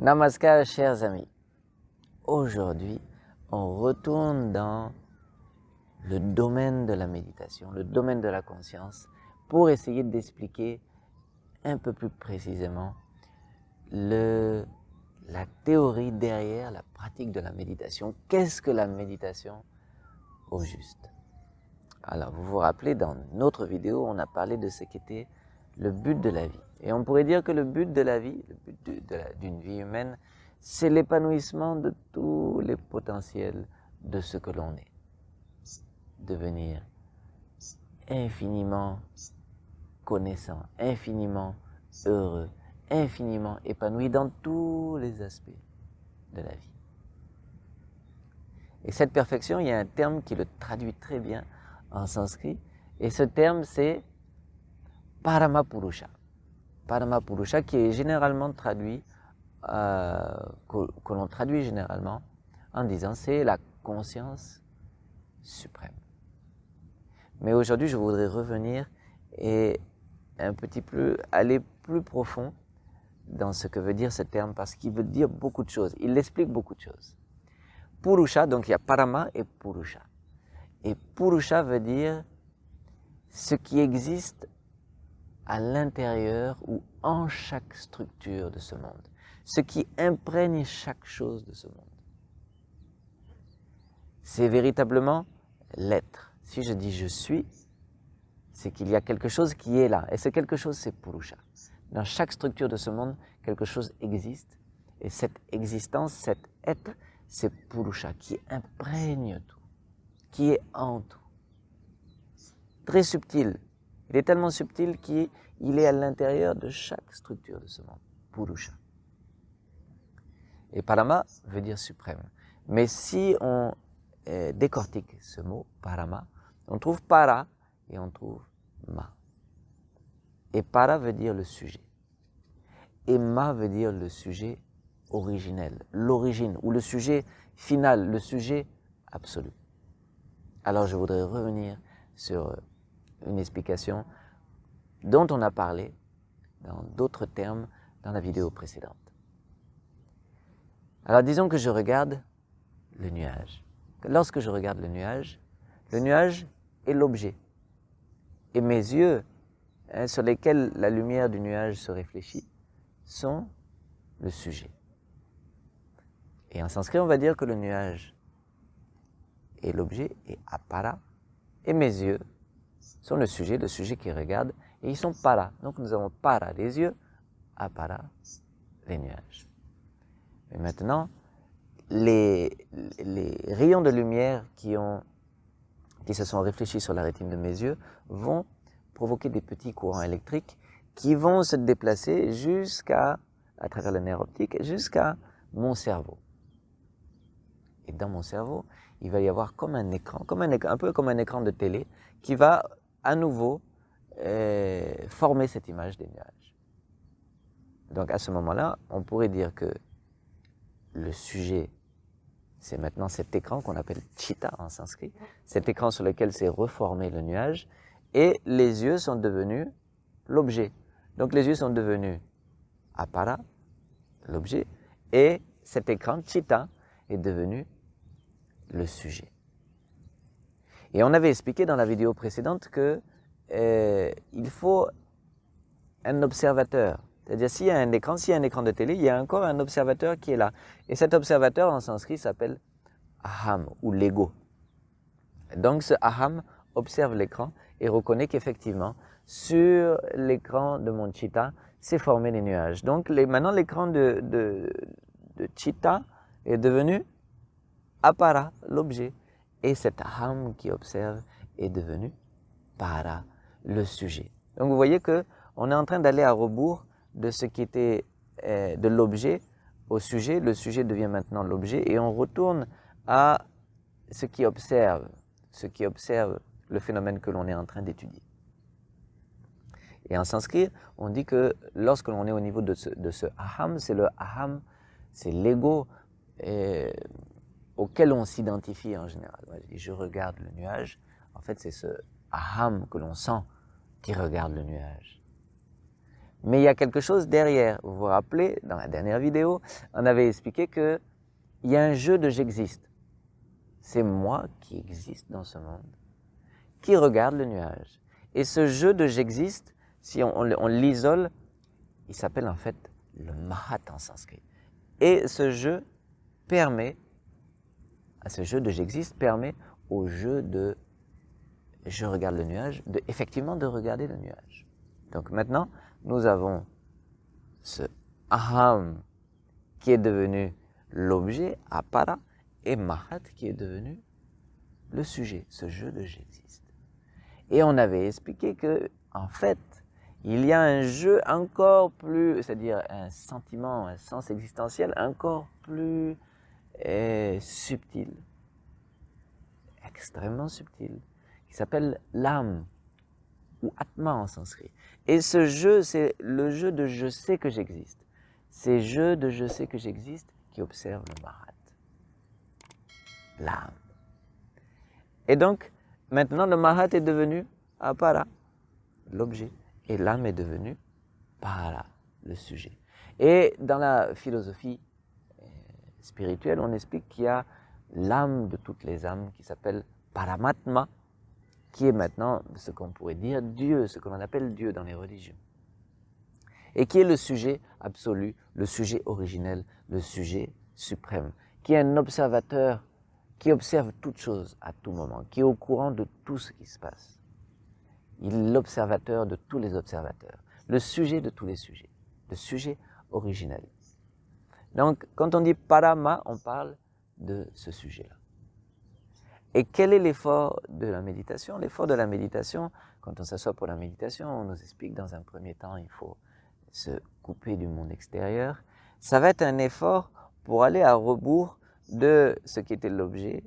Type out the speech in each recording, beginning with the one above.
Namaskar, chers amis. Aujourd'hui, on retourne dans le domaine de la méditation, le domaine de la conscience, pour essayer d'expliquer un peu plus précisément la théorie derrière la pratique de la méditation. Qu'est-ce que la méditation au juste? Alors, vous vous rappelez, dans notre vidéo, on a parlé de ce qu'était le but de la vie. Et on pourrait dire que le but de la vie, le but d'une vie humaine, c'est l'épanouissement de tous les potentiels de ce que l'on est. Devenir infiniment connaissant, infiniment heureux, infiniment épanoui dans tous les aspects de la vie. Et cette perfection, il y a un terme qui le traduit très bien en sanskrit, et ce terme c'est Paramapurusha. Paramapurusha qui est généralement traduit, que l'on traduit généralement en disant c'est la conscience suprême. Mais aujourd'hui, je voudrais revenir et un petit peu aller plus profond dans ce que veut dire ce terme, parce qu'il veut dire beaucoup de choses. Il explique beaucoup de choses. Purusha, donc il y a Parama et Purusha. Et Purusha veut dire ce qui existe à l'intérieur ou en chaque structure de ce monde. Ce qui imprègne chaque chose de ce monde. C'est véritablement l'être. Si je dis je suis, c'est qu'il y a quelque chose qui est là. Et ce quelque chose, c'est Purusha. Dans chaque structure de ce monde, quelque chose existe. Et cette existence, cet être, c'est Purusha qui imprègne tout, qui est en tout. Très subtil. Il est tellement subtil qu'il est à l'intérieur de chaque structure de ce monde. Purusha. Et Parama veut dire suprême. Mais si on décortique ce mot, Parama, on trouve Para et on trouve Ma. Et Para veut dire le sujet. Et Ma veut dire le sujet originel, l'origine, ou le sujet final, le sujet absolu. Alors je voudrais revenir sur une explication dont on a parlé dans d'autres termes dans la vidéo précédente. Alors disons que je regarde le nuage. Lorsque je regarde le nuage est l'objet. Et mes yeux, sur lesquels la lumière du nuage se réfléchit, sont le sujet. Et en sanskrit, on va dire que le nuage est l'objet, et apara, et mes yeux sont le sujet qui regarde, et ils sont para. Donc nous avons para, les yeux, apara, les nuages. Et maintenant, les rayons de lumière qui se sont réfléchis sur la rétine de mes yeux vont provoquer des petits courants électriques qui vont se déplacer à travers le nerf optique, jusqu'à mon cerveau. Et dans mon cerveau, il va y avoir comme un écran, un peu comme un écran de télé, qui va à nouveau former cette image des nuages. Donc à ce moment-là, on pourrait dire que le sujet, c'est maintenant cet écran qu'on appelle chitta en sanskrit, cet écran sur lequel s'est reformé le nuage, et les yeux sont devenus l'objet. Donc les yeux sont devenus apara, l'objet, et cet écran chitta est devenu le sujet. Et on avait expliqué dans la vidéo précédente que il faut un observateur. C'est-à-dire s'il y a un écran de télé, il y a encore un observateur qui est là. Et cet observateur en sanskrit s'appelle aham ou l'ego. Donc ce aham observe l'écran et reconnaît qu'effectivement, sur l'écran de mon chitta, s'est formé les nuages. Donc maintenant l'écran de chitta est devenu apara, l'objet. Et cet aham qui observe est devenu para, le sujet. Donc vous voyez qu'on est en train d'aller à rebours de ce qui était de l'objet au sujet. Le sujet devient maintenant l'objet et on retourne à ce qui observe le phénomène que l'on est en train d'étudier. Et en sanskrit, on dit que lorsque l'on est au niveau de ce aham, c'est l'ego auquel on s'identifie en général. Je regarde le nuage, en fait c'est ce aham que l'on sent qui regarde le nuage. Mais il y a quelque chose derrière. Vous vous rappelez, dans la dernière vidéo, on avait expliqué qu'il y a un jeu de j'existe. C'est moi qui existe dans ce monde, qui regarde le nuage. Et ce jeu de j'existe, si on l'isole, il s'appelle en fait le Mahat en sanskrit. Et ce jeu permet, ce jeu de j'existe permet au jeu de je regarde le nuage, effectivement de regarder le nuage. Donc maintenant, nous avons ce aham qui est devenu l'objet, apara, et mahat qui est devenu le sujet, ce jeu de j'existe. Et on avait expliqué que, en fait, il y a un jeu encore plus, c'est-à-dire un sentiment, un sens existentiel encore plus subtil, extrêmement subtil, qui s'appelle l'âme, ou atma en sanskrit. Et ce jeu, c'est le jeu de je sais que j'existe. C'est jeu de je sais que j'existe qui observe le mahat, l'âme. Et donc, maintenant, le mahat est devenu apara, l'objet, et l'âme est devenue para, le sujet. Et dans la philosophie spirituelle, on explique qu'il y a l'âme de toutes les âmes qui s'appelle Paramatma, qui est maintenant ce qu'on pourrait dire Dieu, ce que l'on appelle Dieu dans les religions. Et qui est le sujet absolu, le sujet originel, le sujet suprême, qui est un observateur qui observe toute chose à tout moment, qui est au courant de tout ce qui se passe. Il est l'observateur de tous les observateurs, le sujet de tous les sujets, le sujet originel. Donc, quand on dit parama, on parle de ce sujet-là. Et quel est l'effort de la méditation? L'effort de la méditation, quand on s'assoit pour la méditation, on nous explique dans un premier temps, il faut se couper du monde extérieur. Ça va être un effort pour aller à rebours de ce qui était l'objet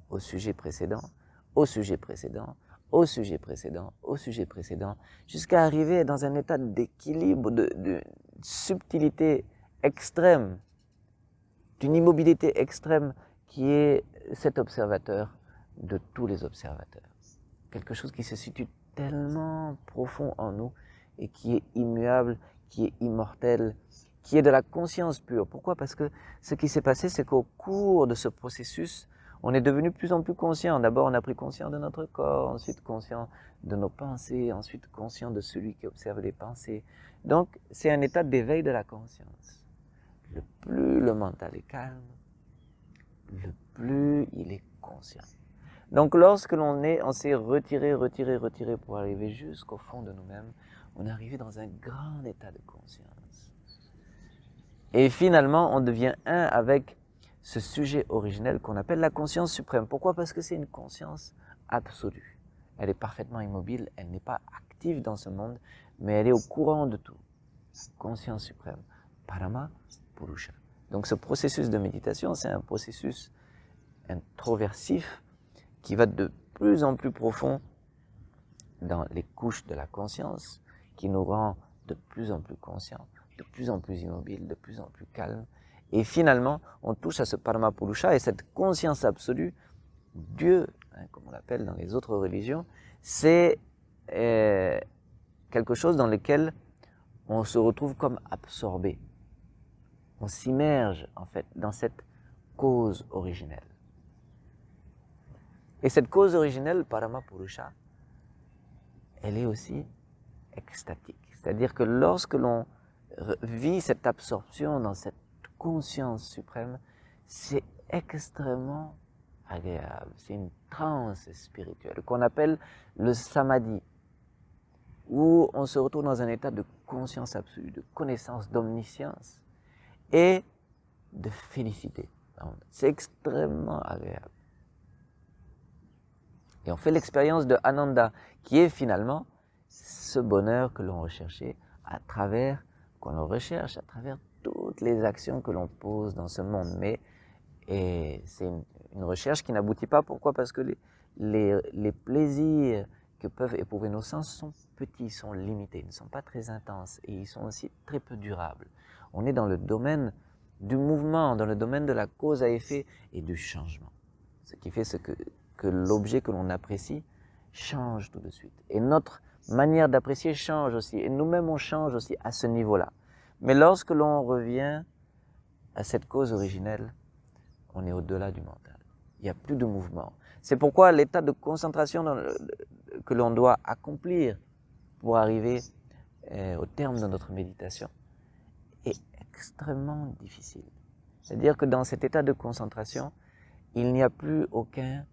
au sujet précédent, au sujet précédent, au sujet précédent, au sujet précédent, jusqu'à arriver dans un état d'équilibre, de subtilité extrême, d'une immobilité extrême qui est cet observateur de tous les observateurs. Quelque chose qui se situe tellement profond en nous et qui est immuable, qui est immortel, qui est de la conscience pure. Pourquoi? Parce que ce qui s'est passé, c'est qu'au cours de ce processus, on est devenu de plus en plus conscient. D'abord, on a pris conscience de notre corps, ensuite conscient de nos pensées, ensuite conscient de celui qui observe les pensées. Donc, c'est un état d'éveil de la conscience. Le plus le mental est calme, le plus il est conscient. Donc, lorsque on s'est retiré pour arriver jusqu'au fond de nous-mêmes, on est arrivé dans un grand état de conscience. Et finalement, on devient un avec ce sujet originel qu'on appelle la conscience suprême. Pourquoi? Parce que c'est une conscience absolue. Elle est parfaitement immobile, elle n'est pas active dans ce monde, mais elle est au courant de tout. Conscience suprême, Parama Purusha. Donc ce processus de méditation, c'est un processus introversif qui va de plus en plus profond dans les couches de la conscience, qui nous rend de plus en plus conscients, de plus en plus immobiles, de plus en plus calmes. Et finalement, on touche à ce Parama Purusha et cette conscience absolue, Dieu, comme on l'appelle dans les autres religions, c'est quelque chose dans lequel on se retrouve comme absorbé. On s'immerge en fait dans cette cause originelle. Et cette cause originelle, Parama Purusha, elle est aussi extatique. C'est-à-dire que lorsque l'on vit cette absorption dans cette conscience suprême, c'est extrêmement agréable. C'est une transe spirituelle qu'on appelle le samadhi, où on se retrouve dans un état de conscience absolue, de connaissance, d'omniscience et de félicité. C'est extrêmement agréable. Et on fait l'expérience de Ananda, qui est finalement ce bonheur que l'on recherchait qu'on le recherche à travers toutes les actions que l'on pose dans ce monde. Mais c'est une recherche qui n'aboutit pas. Pourquoi? Parce que les plaisirs que peuvent éprouver nos sens sont petits, sont limités, ne sont pas très intenses et ils sont aussi très peu durables. On est dans le domaine du mouvement, dans le domaine de la cause à effet et du changement. Ce qui fait que l'objet que l'on apprécie change tout de suite. Et notre manière d'apprécier change aussi. Et nous-mêmes, on change aussi à ce niveau-là. Mais lorsque l'on revient à cette cause originelle, on est au-delà du mental. Il n'y a plus de mouvement. C'est pourquoi l'état de concentration que l'on doit accomplir pour arriver au terme de notre méditation est extrêmement difficile. C'est-à-dire que dans cet état de concentration, il n'y a plus aucun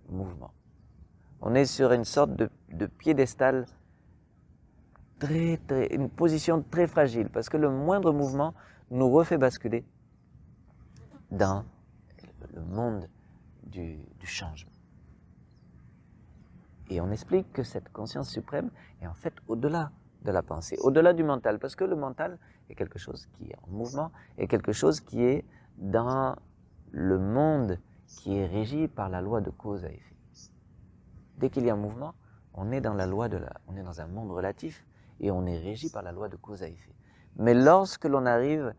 mouvement. On est sur une sorte de piédestal, une position très fragile, parce que le moindre mouvement nous refait basculer dans le monde du changement. Et on explique que cette conscience suprême est en fait au-delà de la pensée, au-delà du mental, parce que le mental est quelque chose qui est en mouvement, est quelque chose qui est dans le monde qui est régi par la loi de cause à effet. Dès qu'il y a un mouvement, on est dans la loi on est dans un monde relatif et on est régi par la loi de cause à effet. Mais lorsque l'on arrive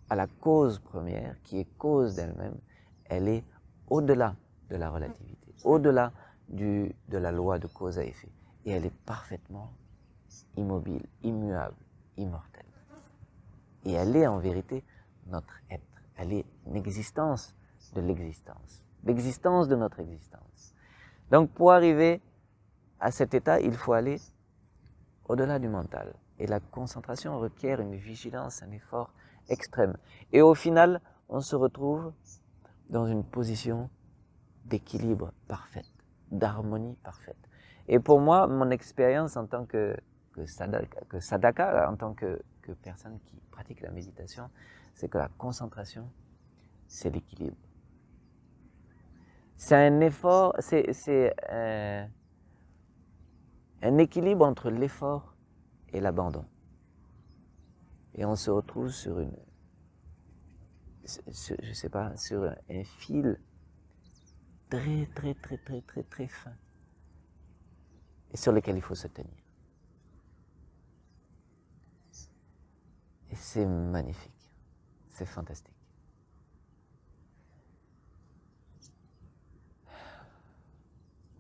à la cause première, qui est cause d'elle-même, elle est au-delà de la relativité, au-delà de la loi de cause à effet. Et elle est parfaitement immobile, immuable, immortelle. Et elle est en vérité notre être. Elle est une existence de l'existence de notre existence. Donc pour arriver à cet état, il faut aller au-delà du mental. Et la concentration requiert une vigilance, un effort extrême. Et au final, on se retrouve dans une position d'équilibre parfaite, d'harmonie parfaite. Et pour moi, mon expérience en tant que sadhaka, en tant que personne qui pratique la méditation, c'est que la concentration, c'est l'équilibre. C'est un effort, c'est un équilibre entre l'effort et l'abandon. Et on se retrouve sur je sais pas, sur un fil très fin et sur lequel il faut se tenir. Et c'est magnifique, c'est fantastique.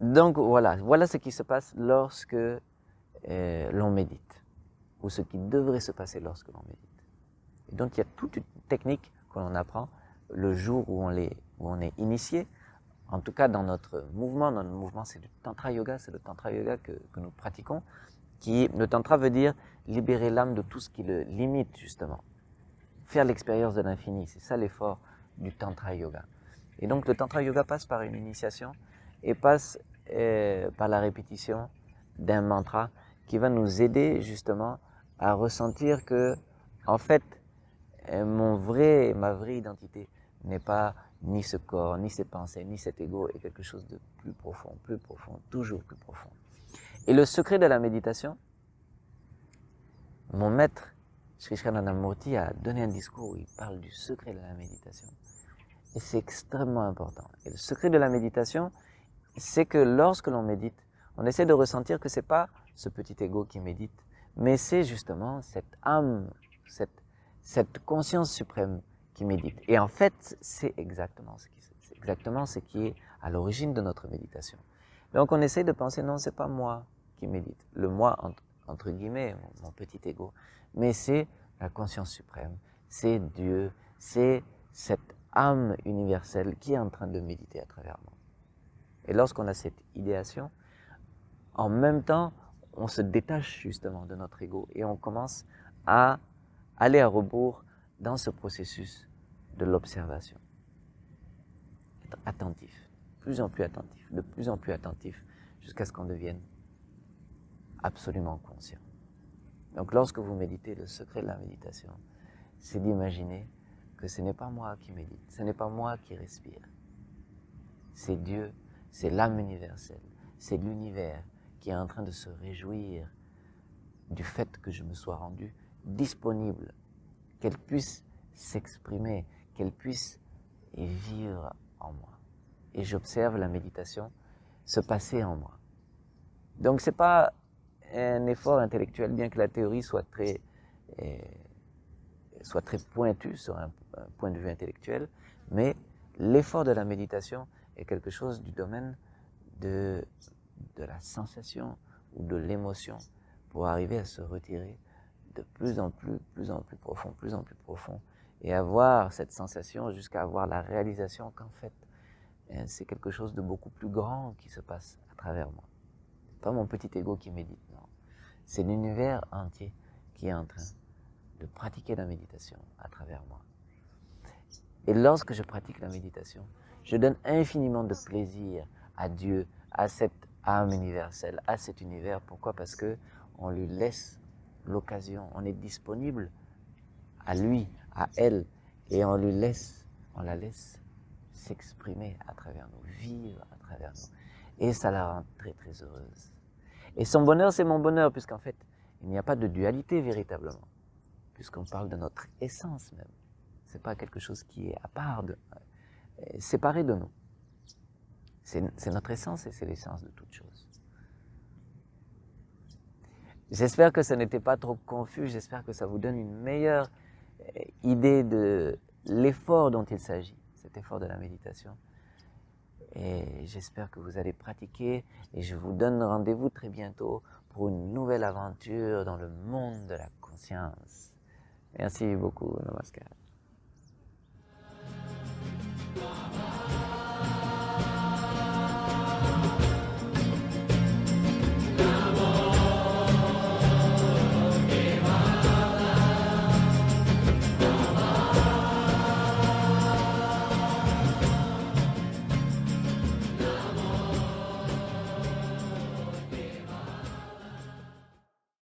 Donc voilà ce qui se passe lorsque l'on médite, ou ce qui devrait se passer lorsque l'on médite. Et donc il y a toute une technique que l'on apprend le jour où on est initié. En tout cas, dans notre mouvement, c'est du Tantra Yoga, c'est le Tantra Yoga que nous pratiquons. Le Tantra veut dire libérer l'âme de tout ce qui le limite, justement. Faire l'expérience de l'infini, c'est ça l'effort du Tantra Yoga. Et donc le Tantra Yoga passe par une initiation et passe par la répétition d'un mantra qui va nous aider justement à ressentir que, en fait, ma vraie identité n'est pas ni ce corps, ni ces pensées, ni cet ego, est quelque chose de plus profond, toujours plus profond. Et le secret de la méditation, mon maître, Sri Krishnanandamurti, a donné un discours où il parle du secret de la méditation. Et c'est extrêmement important. Et le secret de la méditation, c'est que lorsque l'on médite, on essaie de ressentir que c'est pas ce petit ego qui médite, mais c'est justement cette âme, cette conscience suprême qui médite. Et en fait, c'est exactement ce qui est à l'origine de notre méditation. Donc on essaie de penser, non, c'est pas moi qui médite. Le moi, entre guillemets, mon petit ego, mais c'est la conscience suprême, c'est Dieu, c'est cette âme universelle qui est en train de méditer à travers moi. Et lorsqu'on a cette idéation, en même temps, on se détache justement de notre ego et on commence à aller à rebours dans ce processus de l'observation. Être attentif, de plus en plus attentif, jusqu'à ce qu'on devienne absolument conscient. Donc lorsque vous méditez, le secret de la méditation, c'est d'imaginer que ce n'est pas moi qui médite, ce n'est pas moi qui respire. C'est Dieu, c'est l'âme universelle, c'est l'univers qui est en train de se réjouir du fait que je me sois rendu disponible, qu'elle puisse s'exprimer, qu'elle puisse vivre en moi. Et j'observe la méditation se passer en moi. Donc c'est pas un effort intellectuel, bien que la théorie soit très pointue sur un point de vue intellectuel, mais l'effort de la méditation est quelque chose du domaine de la sensation ou de l'émotion pour arriver à se retirer de plus en plus profond, et avoir cette sensation jusqu'à avoir la réalisation qu'en fait, c'est quelque chose de beaucoup plus grand qui se passe à travers moi. Pas mon petit ego qui médite, non. C'est l'univers entier qui est en train de pratiquer la méditation à travers moi. Et lorsque je pratique la méditation, je donne infiniment de plaisir à Dieu, à cette âme universelle, à cet univers. Pourquoi? Parce que on lui laisse l'occasion, on est disponible à lui, à elle, et on la laisse s'exprimer à travers nous, vivre à travers nous. Et ça la rend très très heureuse. Et son bonheur, c'est mon bonheur, puisqu'en fait, il n'y a pas de dualité véritablement, puisqu'on parle de notre essence même. C'est pas quelque chose qui est à part, séparé de nous. C'est notre essence et c'est l'essence de toute chose. J'espère que ça n'était pas trop confus, j'espère que ça vous donne une meilleure idée de l'effort dont il s'agit, cet effort de la méditation. Et j'espère que vous allez pratiquer et je vous donne rendez-vous très bientôt pour une nouvelle aventure dans le monde de la conscience. Merci beaucoup, Namaskar.